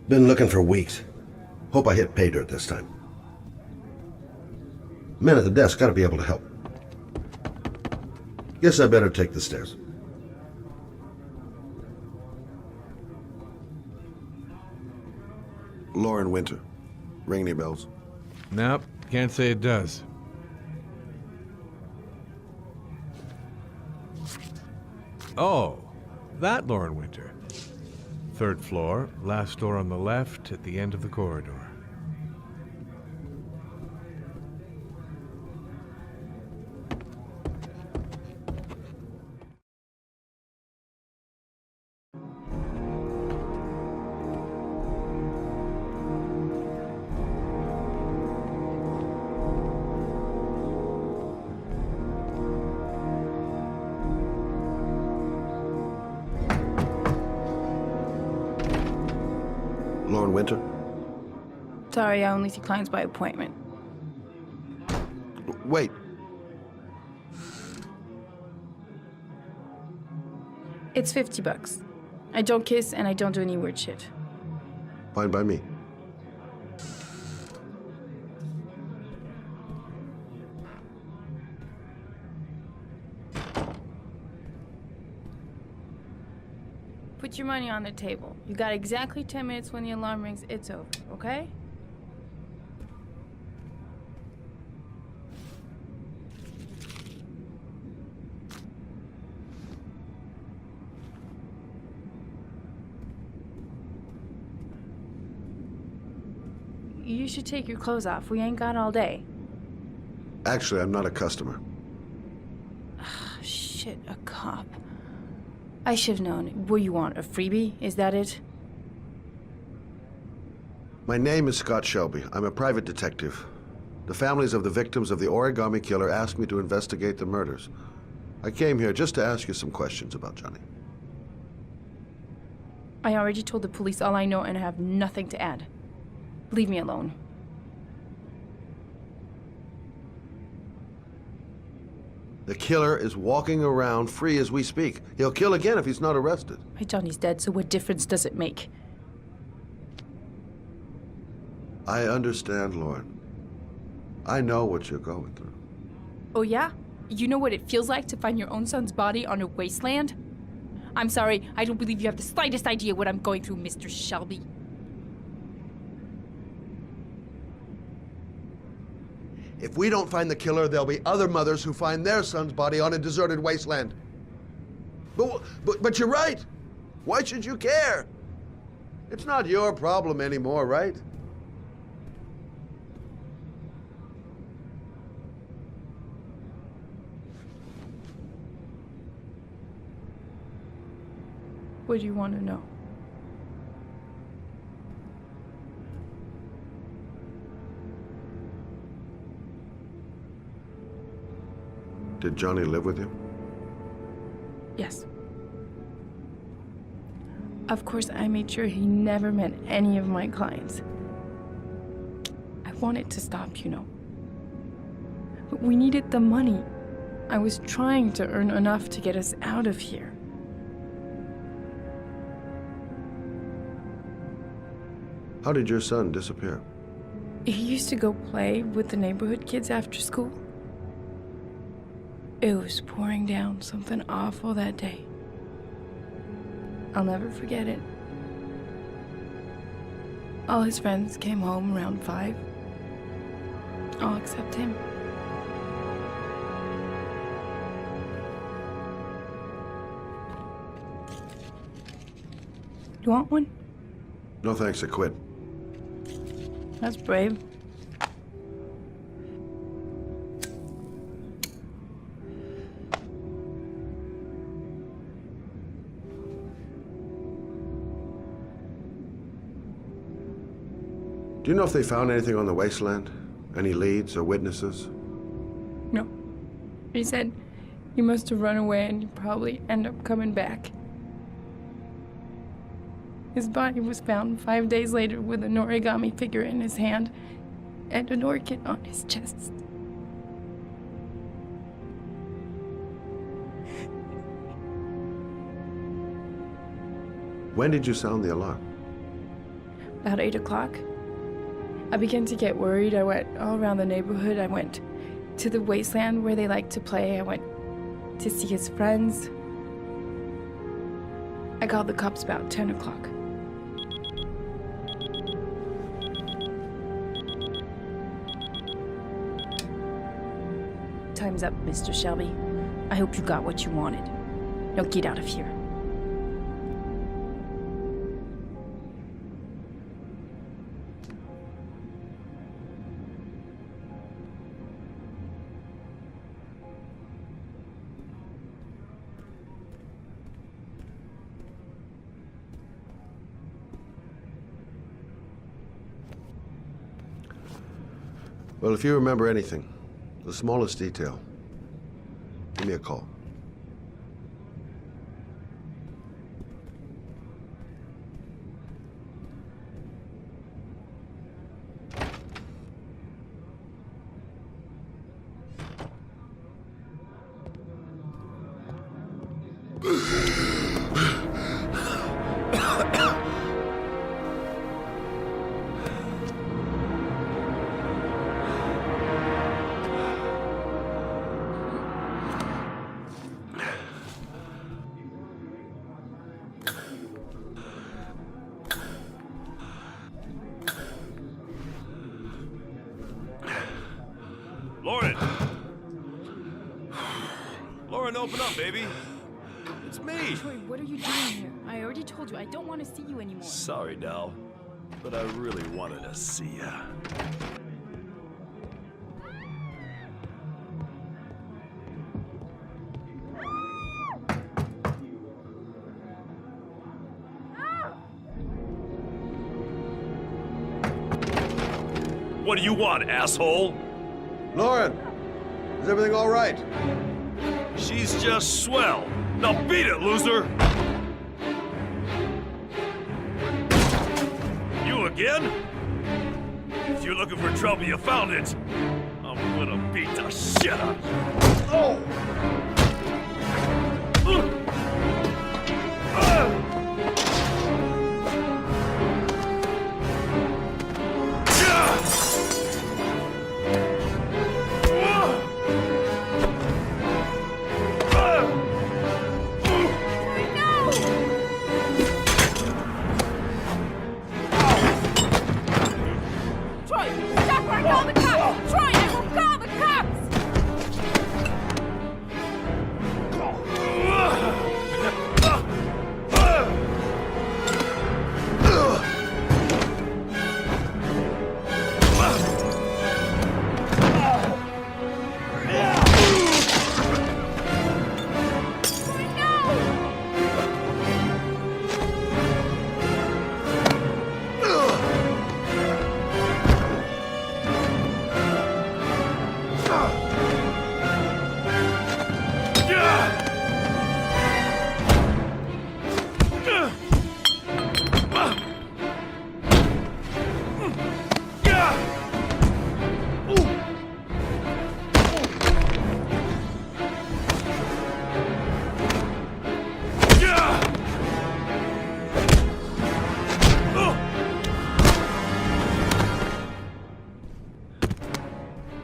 Been looking for weeks. Hope I hit pay dirt this time. Men at the desk gotta be able to help. Guess I better take the stairs. Lauren Winter. Ring any bells? Nope, can't say it does. Oh, that Lauren Winter. Third floor, last door on the left at the end of the corridor. Lauren Winter? Sorry, I only see clients by appointment. Wait. It's $50. I don't kiss and I don't do any weird shit. Fine by me. Put your money on the table. You got exactly 10 minutes. When the alarm rings, it's over, okay? You should take your clothes off. We ain't got all day. Actually, I'm not a customer. Shit, a cop. I should've known. What do you want, a freebie? Is that it? My name is Scott Shelby. I'm a private detective. The families of the victims of the origami killer asked me to investigate the murders. I came here just to ask you some questions about Johnny. I already told the police all I know and I have nothing to add. Leave me alone. The killer is walking around free as we speak. He'll kill again if he's not arrested. My Johnny's dead, so what difference does it make? I understand, Lauren. I know what you're going through. Oh yeah? You know what it feels like to find your own son's body on a wasteland? I'm sorry, I don't believe you have the slightest idea what I'm going through, Mr. Shelby. If we don't find the killer, there'll be other mothers who find their son's body on a deserted wasteland. But you're right. Why should you care? It's not your problem anymore, right? What do you want to know? Did Johnny live with you? Yes. Of course, I made sure he never met any of my clients. I wanted to stop, you know. But we needed the money. I was trying to earn enough to get us out of here. How did your son disappear? He used to go play with the neighborhood kids after school. It was pouring down something awful that day. I'll never forget it. All his friends came home around 5. All except him. You want one? No thanks, I quit. That's brave. Do you know if they found anything on the wasteland? Any leads or witnesses? No. He said he must have run away and he'd probably end up coming back. His body was found 5 days later with an origami figure in his hand and an orchid on his chest. When did you sound the alarm? About 8 o'clock. I began to get worried. I went all around the neighborhood. I went to the wasteland where they like to play. I went to see his friends. I called the cops about 10 o'clock. Time's up, Mr. Shelby. I hope you got what you wanted. Now get out of here. Well, if you remember anything, the smallest detail, give me a call. Lauren! Lauren, open up, baby. It's me. Troy, what are you doing here? I already told you I don't want to see you anymore. Sorry, Dal, but I really wanted to see ya. What do you want, asshole? Lauren! Is everything all right? She's just swell. Now beat it, loser! You again? If you're looking for trouble, you found it. I'm gonna beat the shit out of you. Oh!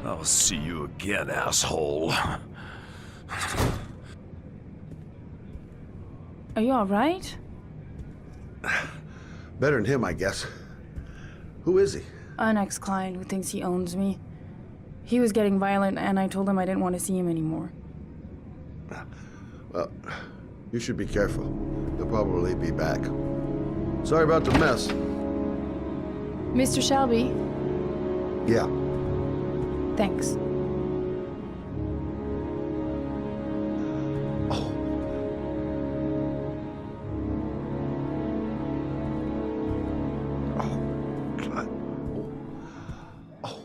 I'll see you again, asshole. Are you all right? Better than him, I guess. Who is he? An ex-client who thinks he owns me. He was getting violent, and I told him I didn't want to see him anymore. Well, you should be careful. He'll probably be back. Sorry about the mess. Mr. Shelby, Yeah. thanks. Oh. Oh, God. Oh.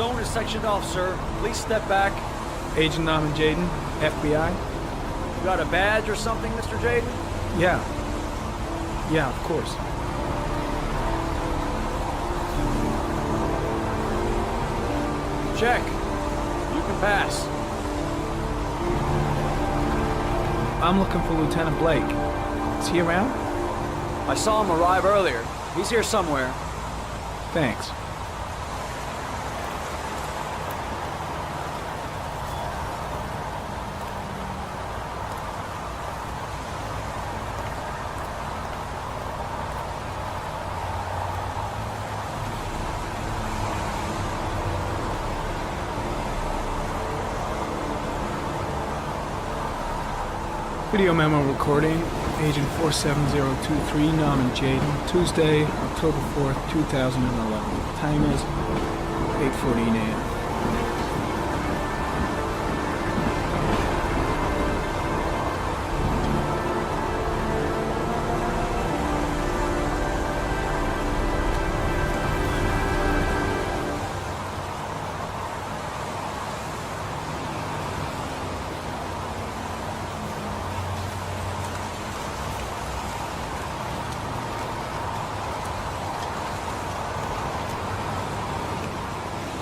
zone is sectioned off, sir. Please step back. Agent Norman Jaden, FBI? You got a badge or something, Mr. Jaden? Yeah. Yeah, of course. Check. You can pass. I'm looking for Lieutenant Blake. Is he around? I saw him arrive earlier. He's here somewhere. Thanks. Video memo recording, Agent 47023, Norman Jaden, Tuesday, October 4th, 2011. Time is 8:14 a.m.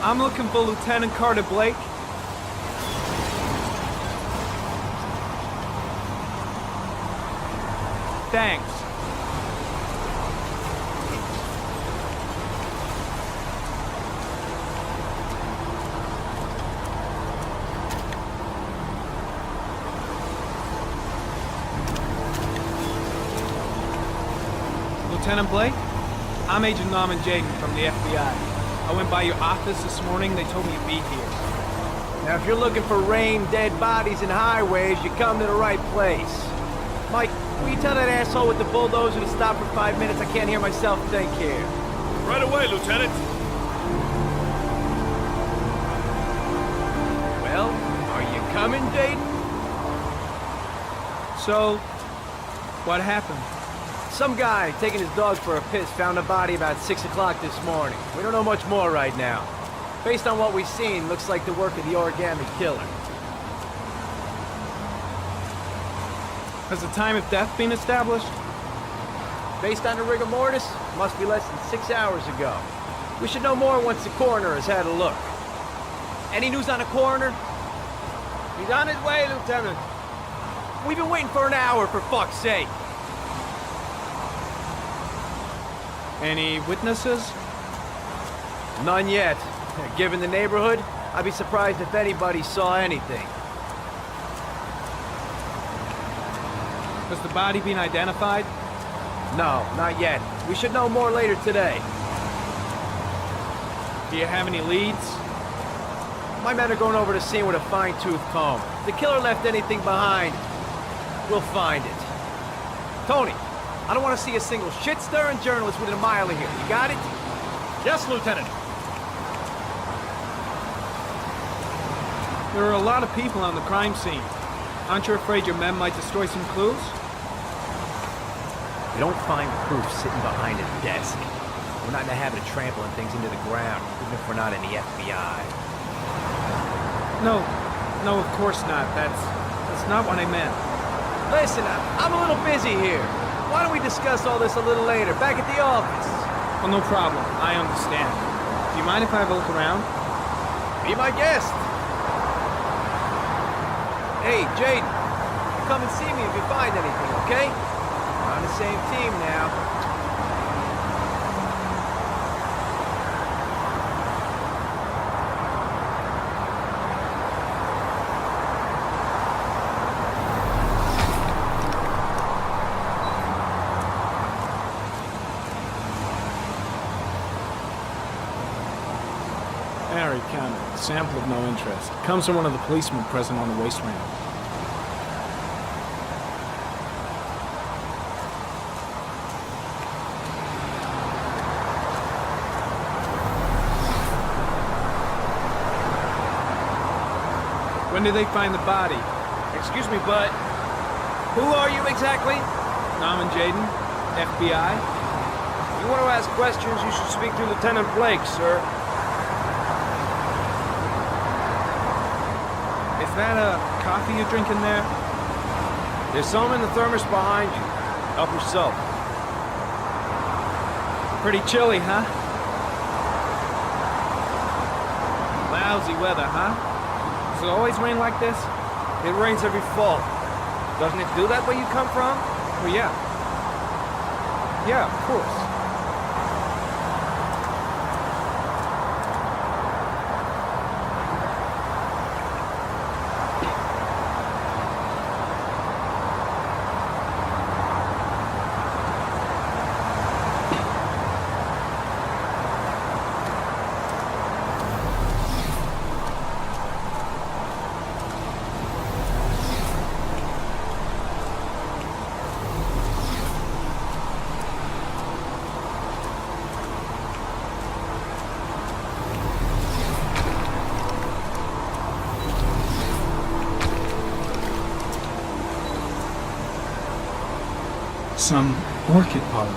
I'm looking for Lieutenant Carter Blake. Thanks. Lieutenant Blake? I'm Agent Norman Jaden from the FBI. I went by your office this morning. They told me you'd be here. Now, if you're looking for rain, dead bodies, and highways, you come to the right place. Mike, will you tell that asshole with the bulldozer to stop for 5 minutes? I can't hear myself think here. Right away, Lieutenant. Well, are you coming, Jaden? So, what happened? Some guy taking his dog for a piss found a body about 6 o'clock this morning. We don't know much more right now. Based on what we've seen, looks like the work of the origami killer. Has the time of death been established? Based on the rigor mortis, must be less than 6 hours ago. We should know more once the coroner has had a look. Any news on the coroner? He's on his way, Lieutenant. We've been waiting for an hour, for fuck's sake. Any witnesses? None yet. Given the neighborhood, I'd be surprised if anybody saw anything. Has the body been identified? No, not yet. We should know more later today. Do you have any leads? My men are going over the scene with a fine-tooth comb. If the killer left anything behind, we'll find it. Tony, I don't want to see a single shit-stirring journalist within a mile of here. You got it? Yes, Lieutenant. There are a lot of people on the crime scene. Aren't you afraid your men might destroy some clues? We don't find proof sitting behind a desk. We're not in the habit of trampling things into the ground, even if we're not in the FBI. No, of course not. That's not what I meant. Listen, I'm a little busy here. Why don't we discuss all this a little later, back at the office? Well, no problem. I understand. Do you mind if I have a look around? Be my guest. Hey, Jaden, come and see me if you find anything, okay? We're on the same team now. Harry counted. Sample of no interest. Comes from one of the policemen present on the waste ramp. When did they find the body? Excuse me, but who are you exactly? Norman Jaden, FBI. If you want to ask questions, you should speak to Lieutenant Blake, sir. that coffee you're drinking there? There's some in the thermos behind you. Help yourself. Pretty chilly, huh? Lousy weather, huh? Does it always rain like this? It rains every fall. Doesn't it do that where you come from? Well, yeah. Yeah, of course. Some orchid pollen.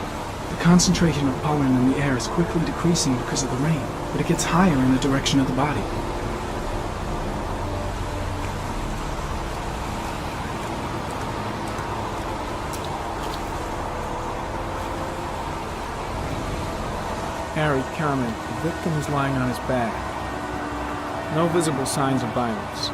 The concentration of pollen in the air is quickly decreasing because of the rain, but it gets higher in the direction of the body. Harry, comment. The victim is lying on his back. No visible signs of violence.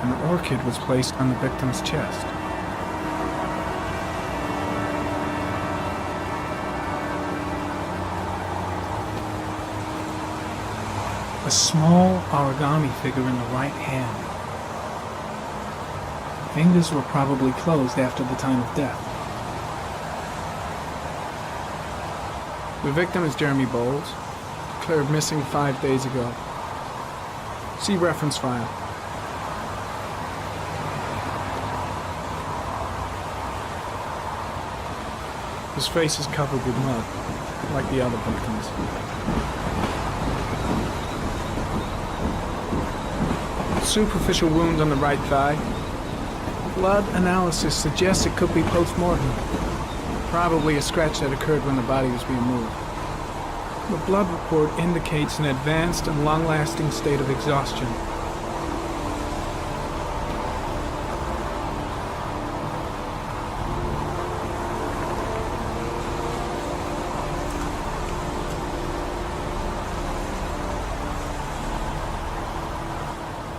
An orchid was placed on the victim's chest. A small origami figure in the right hand. Fingers were probably closed after the time of death. The victim is Jeremy Bowles, declared missing 5 days ago. See reference file. His face is covered with mud, like the other victims. Superficial wound on the right thigh. Blood analysis suggests it could be post-mortem. Probably a scratch that occurred when the body was being moved. The blood report indicates an advanced and long-lasting state of exhaustion.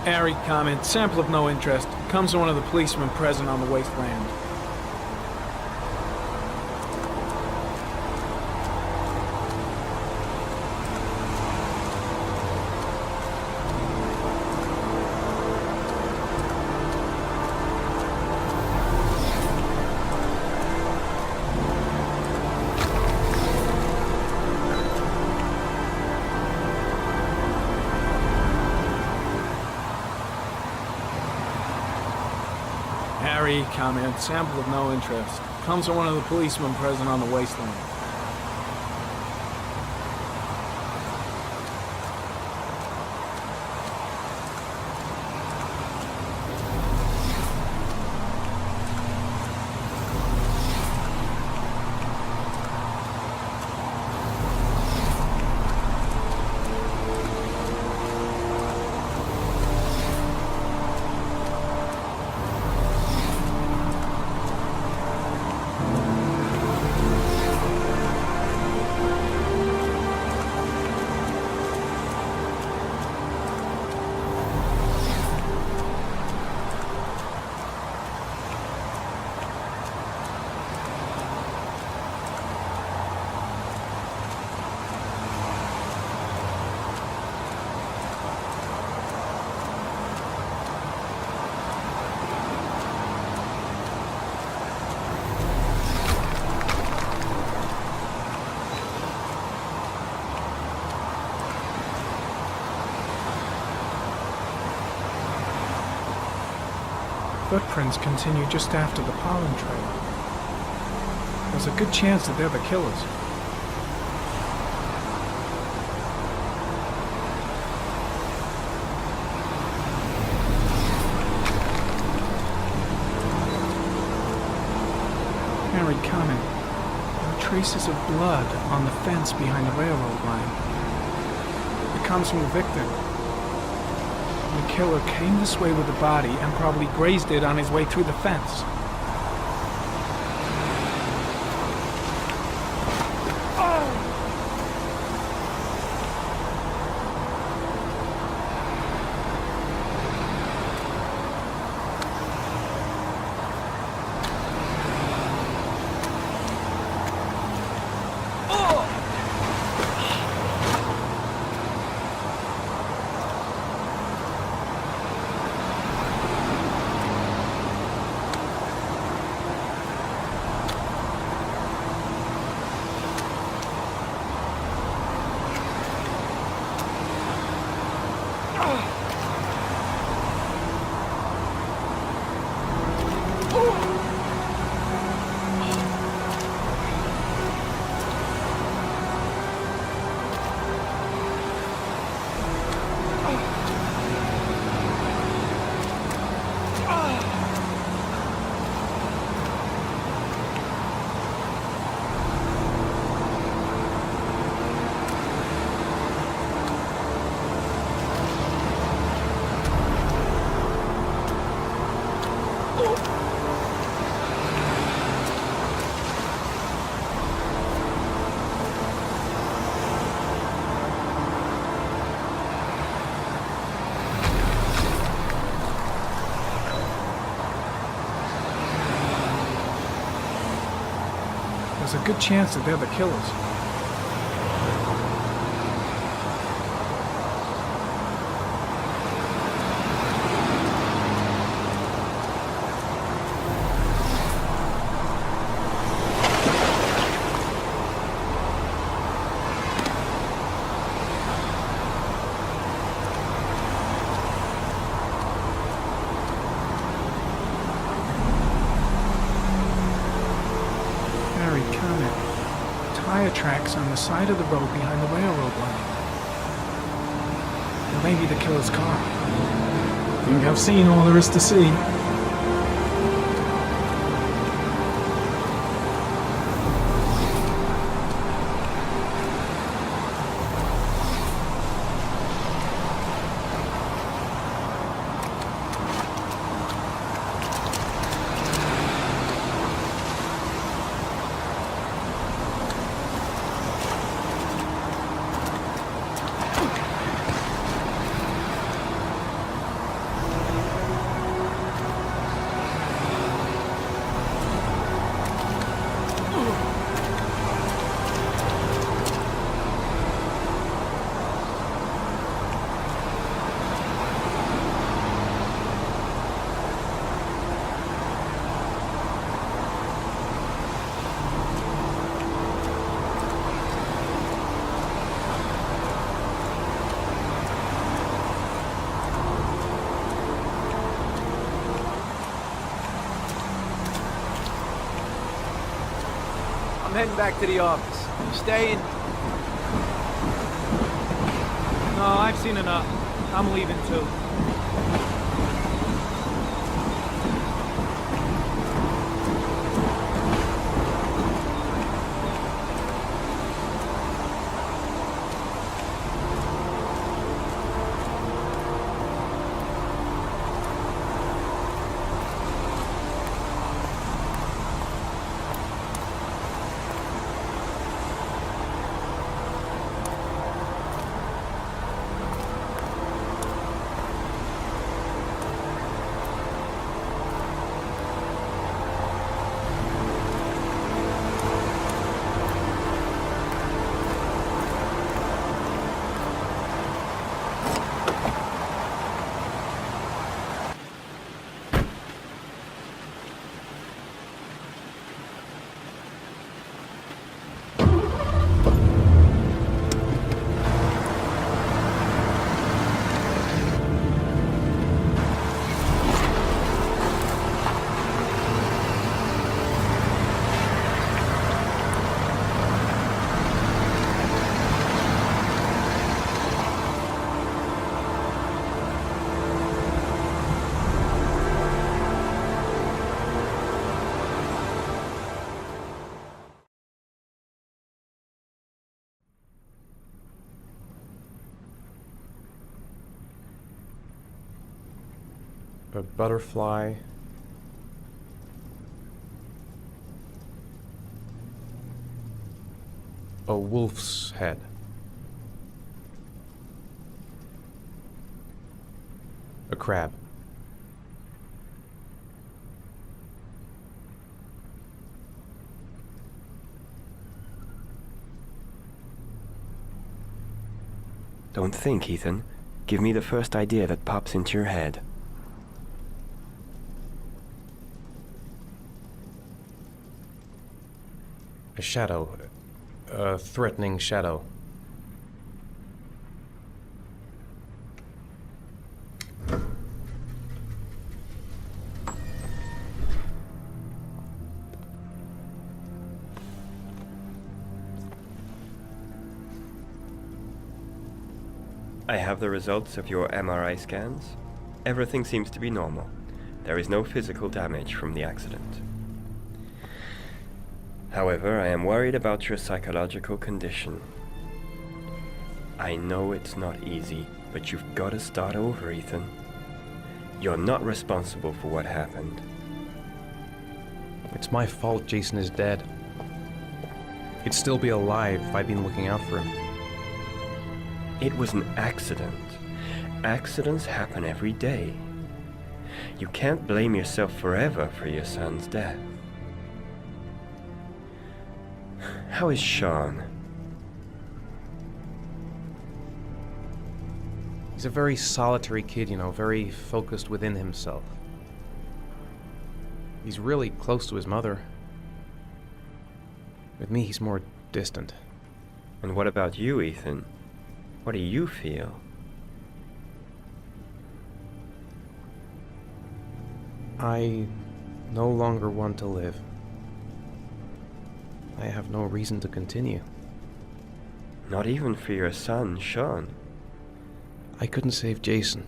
Airy comment, sample of no interest. Comes from one of the policemen present on the wasteland. Harry comment, sample of no interest. Comes from one of the policemen present on the wasteland. Footprints continue just after the pollen trail. There's a good chance that they're the killers. Harry comment. traces of blood on the fence behind the railroad line. It comes from the victim. The killer came this way with the body and probably grazed it on his way through the fence. There's a good chance that they're the killers. Tire tracks on the side of the road behind the railroad line. It may be the killer's car. I think I've seen all there is to see. I'm heading back to the office. You staying? No, I've seen enough. I'm leaving too. A butterfly. A wolf's head. A crab. Don't think, Ethan. Give me the first idea that pops into your head. A shadow. A threatening shadow. I have the results of your MRI scans. Everything seems to be normal. There is no physical damage from the accident. However, I am worried about your psychological condition. I know it's not easy, but you've got to start over, Ethan. You're not responsible for what happened. It's my fault Jason is dead. He'd still be alive if I'd been looking out for him. It was an accident. Accidents happen every day. You can't blame yourself forever for your son's death. How is Sean? He's a very solitary kid, you know, very focused within himself. He's really close to his mother. With me, he's more distant. And what about you, Ethan? What do you feel? I no longer want to live. I have no reason to continue. Not even for your son, Sean. I couldn't save Jason.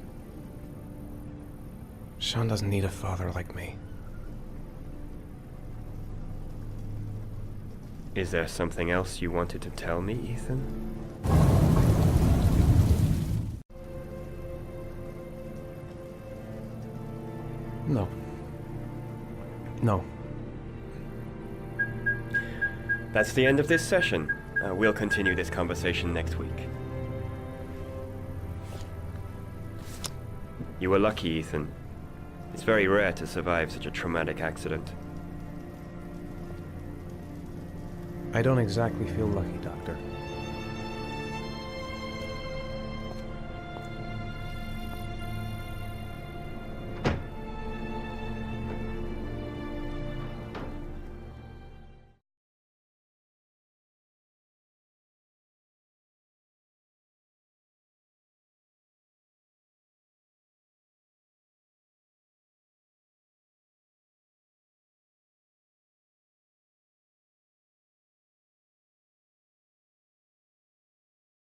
Sean doesn't need a father like me. Is there something else you wanted to tell me, Ethan? No. No. That's the end of this session. We'll continue this conversation next week. You were lucky, Ethan. It's very rare to survive such a traumatic accident. I don't exactly feel lucky, Doctor.